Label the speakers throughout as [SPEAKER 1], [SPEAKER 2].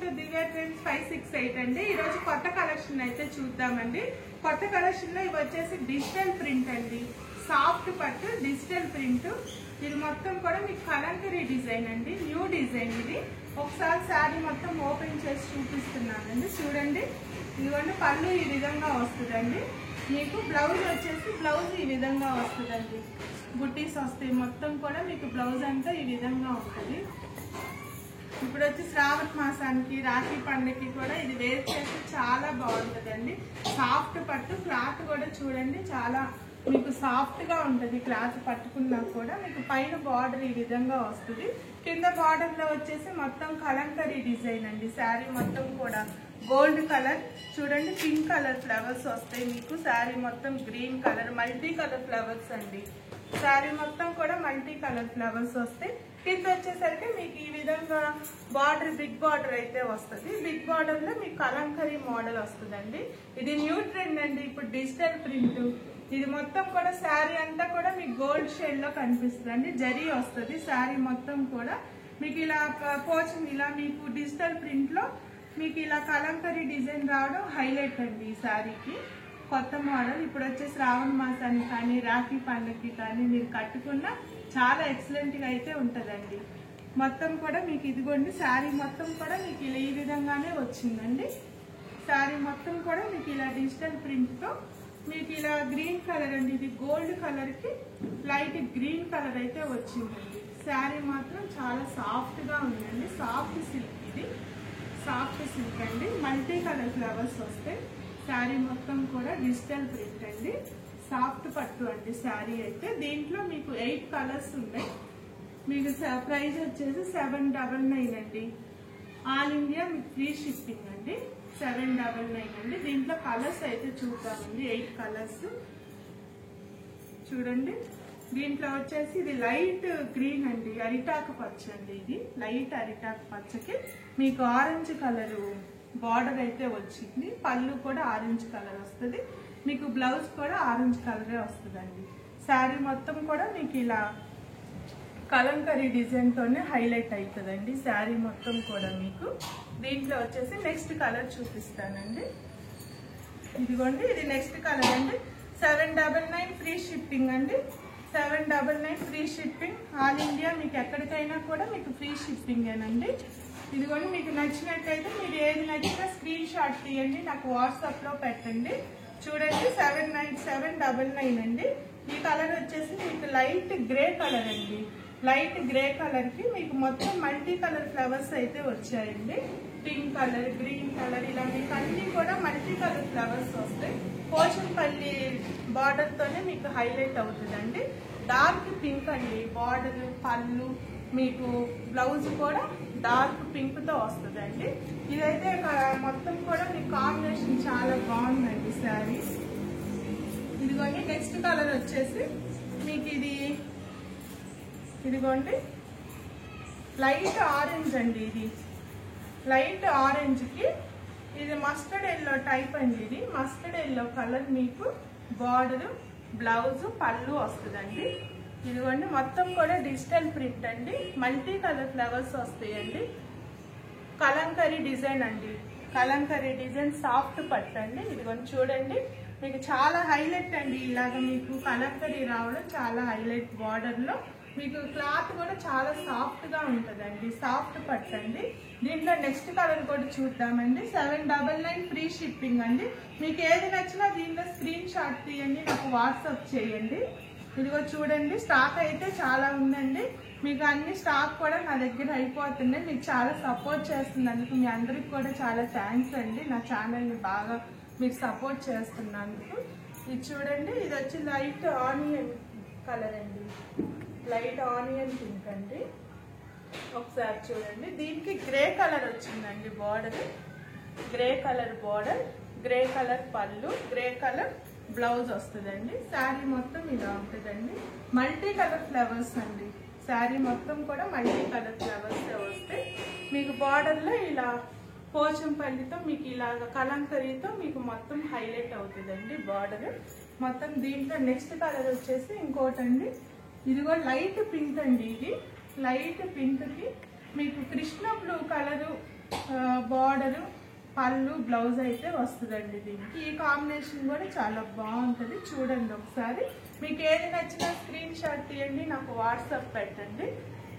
[SPEAKER 1] To Divya trends 568 అండి. ఈ రోజు కొత్త కలెక్షన్ అయితే చూద్దామండి. కొత్త కలెక్షన్ లో ఇవి వచ్చేసి డిజిటల్ ప్రింట్ అండి. సాఫ్ట్ పట్టు డిజిటల్ ప్రింట్. ఇది మొత్తం కూడా మీకు కలంకరీ డిజైన్ అండి. న్యూ డిజైన్ ఇది. ఒకసారి శారీ మొత్తం ఓపెన్ చేసి చూపిస్తున్నానండి. చూడండి, ఇదిగోండి పళ్ళు ఈ విధంగా వస్తుందండి. మీకు బ్లౌజ్ వచ్చేసి బ్లౌజ్ ఈ విధంగా వస్తుందండి. బుట్టీస్ వస్తాయి. మొత్తం కూడా మీకు బ్లౌజ్ అంతా ఈ విధంగా ఉంటుంది. ఇప్పుడు వచ్చి శ్రావణ మాసానికి రాఖీ పండుగకి కూడా ఇది వేర్ చేస్తే చాలా బాగుంటుందండి. సాఫ్ట్ పట్టు క్లాత్ కూడా చూడండి, చాలా మీకు సాఫ్ట్ గా ఉంటుంది. క్లాత్ పట్టుకున్నా కూడా మీకు పైన బార్డర్ ఈ విధంగా వస్తుంది. కింద బార్డర్ లో వచ్చేసి మొత్తం కలంకరీ డిజైన్ అండి. శారీ మొత్తం కూడా గోల్డ్ కలర్ చూడండి, పింక్ కలర్ ఫ్లవర్స్ వస్తాయి మీకు. శారీ మొత్తం green colour multi colour flowers అండి. శారీ మొత్తం కూడా మల్టీ కలర్ ఫ్లవర్స్ వస్తాయి. కింద వచ్చేసరికి మీకు ఈ విధంగా బార్డర్ బిగ్ బార్డర్ అయితే వస్తుంది. బిగ్ బార్డర్ లో మీకు కలంకరీ మోడల్ వస్తుందండి. ఇది న్యూ ట్రెండ్ అండి. ఇప్పుడు డిజిటల్ ప్రింట్. ఇది మొత్తం కూడా శారీ అంతా కూడా మీకు గోల్డ్ షేడ్ లో కనిపిస్తుంది అండి. జరీ వస్తుంది శారీ మొత్తం కూడా మీకు ఇలా పోచం ఇలా మీకు డిజిటల్ ప్రింట్ లో మీకు ఇలా కలంకరీ డిజైన్ రావడం హైలైట్ అండి ఈ శారీకి. కొత్త మోడల్ ఇప్పుడు వచ్చే శ్రావణ మాసానికి కానీ రాఖీ పండుగకి కానీ మీరు కట్టుకున్న చాలా ఎక్సలెంట్ గా అయితే ఉంటదండి. మొత్తం కూడా మీకు ఇదిగోండి శారీ మొత్తం కూడా మీకు ఇలా ఈ విధంగానే వచ్చిందండి. శారీ మొత్తం కూడా మీకు ఇలా డిజిటల్ ప్రింట్ తో మీకు ఇలా గ్రీన్ కలర్ అండి. ఇది గోల్డ్ కలర్ కి లైట్ గ్రీన్ కలర్ అయితే వచ్చిందండి. శారీ మాత్రం చాలా సాఫ్ట్ గా ఉందండి. సాఫ్ట్ సిల్క్ ఇది. సాఫ్ట్ సిల్క్ అండి. మల్టీ కలర్ ఫ్లవర్స్ వస్తాయి. శారీ మొత్తం కూడా డిజిటల్ ప్రింట్ అండి. సాఫ్ట్ పట్టు అండి శారీ అయితే. దీంట్లో మీకు 8 కలర్స్ ఉన్నాయి. మీకు ప్రైస్ వచ్చేసి 799 అండి. ఆల్ ఇండియా మీకు ఫ్రీ షిప్పింగ్ అండి. 799 అండి. దీంట్లో కలర్స్ అయితే చూద్దామండి. 8 కలర్స్ చూడండి. దీంట్లో వచ్చేసి ఇది లైట్ గ్రీన్ అండి. అరిటాకు పచ్చ అండి. ఇది లైట్ అరిటాకు పచ్చకి మీకు ఆరెంజ్ కలర్ బార్డర్ అయితే వచ్చింది. పళ్ళు కూడా ఆరెంజ్ కలర్ వస్తుంది. మీకు బ్లౌజ్ కూడా ఆరెంజ్ కలరే వస్తుందండి. శారీ మొత్తం కూడా మీకు ఇలా కలంకరీ డిజైన్ తోనే హైలైట్ అవుతుందండి. శారీ మొత్తం కూడా మీకు దీంట్లో వచ్చేసి నెక్స్ట్ కలర్ చూపిస్తానండి. ఇదిగోండి, ఇది నెక్స్ట్ కలర్ అండి. 799 ఫ్రీ షిప్పింగ్ అండి. 799 ఫ్రీ షిప్పింగ్. ఆల్ ఇండియా మీకు ఎక్కడికైనా కూడా మీకు ఫ్రీ షిప్పింగ్ ఏనండి. ఇదిగోండి, మీకు నచ్చినట్లయితే మీరు ఏది నచ్చినా స్క్రీన్ షాట్ తీయండి, నాకు వాట్సాప్ లో పెట్టండి. చూడండి, 799 అండి. ఈ కలర్ వచ్చేసి మీకు లైట్ గ్రే కలర్ అండి. లైట్ గ్రే కలర్ కి మీకు మొత్తం మల్టీ కలర్ ఫ్లవర్స్ అయితే వచ్చాయండి. పింక్ కలర్, గ్రీన్ కలర్ ఇలా మీకు అన్ని కూడా మల్టీ కలర్ ఫ్లవర్స్ వస్తాయి. పోచంపల్లి బార్డర్ తోనే మీకు హైలైట్ అవుతుందండి. డార్క్ పింక్ అండి బార్డర్. పళ్ళు మీకు బ్లౌజ్ కూడా డార్క్ పింక్ తో వస్తుందండి. ఇదైతే మొత్తం కూడా మీకు కాంబినేషన్ చాలా బాగుందండి శారీ. ఇదిగోండి, నెక్స్ట్ కలర్ వచ్చేసి మీకు ఇదిగోండి లైట్ ఆరెంజ్ అండి. ఇది లైట్ ఆరెంజ్ కి ఇది మస్టర్డ్ ఎల్లో టైప్ అండి. ఇది మస్టర్డ్ ఎల్లో కలర్ మీకు బార్డర్, బ్లౌజ్, పళ్ళు వస్తుందండి. ఇదిగోండి, మొత్తం కూడా డిజిటల్ ప్రింట్ అండి. మల్టీ కలర్ ఫ్లవర్స్ వస్తాయండి. కలంకరీ డిజైన్ అండి. కలంకరీ డిజైన్ సాఫ్ట్ పట్టు అండి. ఇదిగోండి చూడండి, మీకు చాలా హైలైట్ అండి. ఇలాగ మీకు కలంకరీ రావడం చాలా హైలైట్. బార్డర్ లో మీకు క్లాత్ కూడా చాలా సాఫ్ట్ గా ఉంటుందండి. సాఫ్ట్ పట్టు అండి. దీంట్లో నెక్స్ట్ కలర్ కూడా చూద్దామండి. 799 ఫ్రీ షిప్పింగ్ అండి. మీకు ఏది నచ్చినా దీంట్లో స్క్రీన్ షాట్ తీయండి, నాకు వాట్సాప్ చేయండి. ఇదిగో చూడండి, స్టాక్ అయితే చాలా ఉందండి. మీకు అన్ని స్టాక్ కూడా నా దగ్గర అయిపోతుంది. మీకు చాలా సపోర్ట్ చేస్తున్నందుకు మీ అందరికి కూడా చాలా థ్యాంక్స్ అండి. నా ఛానల్ని బాగా మీకు సపోర్ట్ చేస్తున్నందుకు. ఇది చూడండి, ఇది వచ్చి లైట్ ఆనియన్ కలర్ అండి. లైట్ ఆనియన్ పింక్ అండి. ఒకసారి చూడండి, దీనికి గ్రే కలర్ వచ్చిందండి border. Grey colour border, grey colour పళ్ళు, గ్రే కలర్ బ్లౌజ్ వస్తుందండి. శారీ మొత్తం ఇలా ఉంటుందండి. మల్టీ కలర్ ఫ్లవర్స్ అండి. శారీ మొత్తం కూడా మల్టీ కలర్ ఫ్లవర్స్ వస్తాయి. మీకు బార్డర్ లో ఇలా పోచంపల్లితో మీకు ఇలాగ కలంకరీతో మీకు మొత్తం హైలైట్ అవుతుందండి బార్డర్ మొత్తం. దీంట్లో నెక్స్ట్ కలర్ వచ్చేసి ఇంకోటండి. ఇదిగో లైట్ పింక్ అండి. ఇది లైట్ పింక్ కి మీకు కృష్ణ బ్లూ కలర్ బార్డర్, పళ్ళు, బ్లౌజ్ అయితే వస్తుందండి. దీనికి ఈ కాంబినేషన్ కూడా చాలా బాగుంటుంది. చూడండి ఒకసారి. మీకు ఏది నచ్చినా స్క్రీన్ షాట్ తీయండి, నాకు వాట్సాప్ పెట్టండి.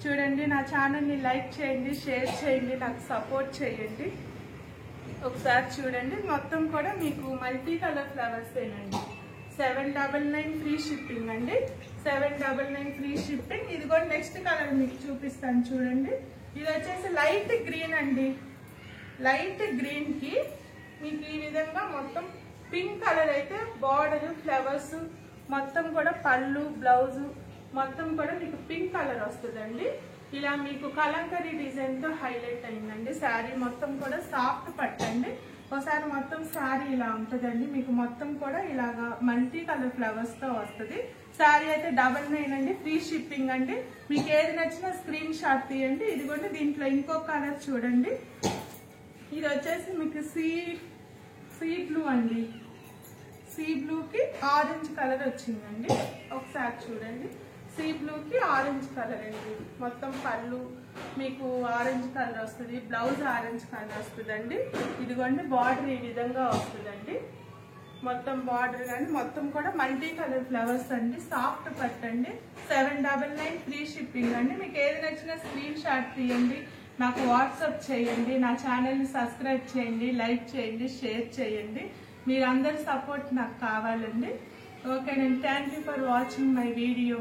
[SPEAKER 1] చూడండి, నా ఛానల్ని లైక్ చేయండి, షేర్ చేయండి, నాకు సపోర్ట్ చేయండి. ఒకసారి చూడండి, మొత్తం కూడా మీకు మల్టీ కలర్ ఫ్లవర్స్ ఏనండి. 799 ఫ్రీ షిప్పింగ్ అండి. 799 ఫ్రీ షిప్పింగ్. ఇది కూడా నెక్స్ట్ కలర్ మీకు చూపిస్తాను చూడండి. ఇది వచ్చేసి లైట్ గ్రీన్ అండి. లైట్ గ్రీన్ కి మీకు ఈ విధంగా మొత్తం పింక్ కలర్ అయితే బార్డర్, ఫ్లవర్స్, మొత్తం కూడా పళ్ళు, బ్లౌజ్ మొత్తం కూడా మీకు పింక్ కలర్ వస్తుందండి. ఇలా మీకు కలంకరీ డిజైన్ తో హైలైట్ అయిందండి. శారీ మొత్తం కూడా సాఫ్ట్ పట్టండి. ఒకసారి మొత్తం శారీ ఇలా ఉంటుందండి. మీకు మొత్తం కూడా ఇలాగా మల్టీ కలర్ ఫ్లవర్స్ తో వస్తుంది. శారీ అయితే 99 అండి. ఫ్రీ షిప్పింగ్ అండి. మీకు ఏది నచ్చినా స్క్రీన్ షాట్ తీయండి. ఇదిగోండి, దీంట్లో ఇంకో కలర్ చూడండి. ఇది వచ్చేసి మీకు సీ బ్లూ అండి. సీ బ్లూ కి ఆరెంజ్ కలర్ వచ్చిందండి. ఒకసారి చూడండి, సీ బ్లూ కి ఆరెంజ్ కలర్ అండి. మొత్తం పళ్ళు మీకు ఆరెంజ్ కలర్ వస్తుంది, బ్లౌజ్ ఆరెంజ్ కలర్ వస్తుందండి. ఇదిగోండి, బార్డర్ ఈ విధంగా వస్తుందండి. మొత్తం బార్డర్ కానీ మొత్తం కూడా మల్టీ కలర్ ఫ్లవర్స్ అండి. సాఫ్ట్ పట్టండి. 799 ఫ్రీ షిప్పింగ్ అండి. మీకు ఏది నచ్చినా స్క్రీన్ షాట్ తీయండి, నాకు వాట్సాప్ చేయండి. నా ఛానల్ని సబ్స్క్రైబ్ చేయండి, లైక్ చేయండి, షేర్ చేయండి. మీరందరి సపోర్ట్ నాకు కావాలండి. ఓకేనండి. Thank you for watching my video.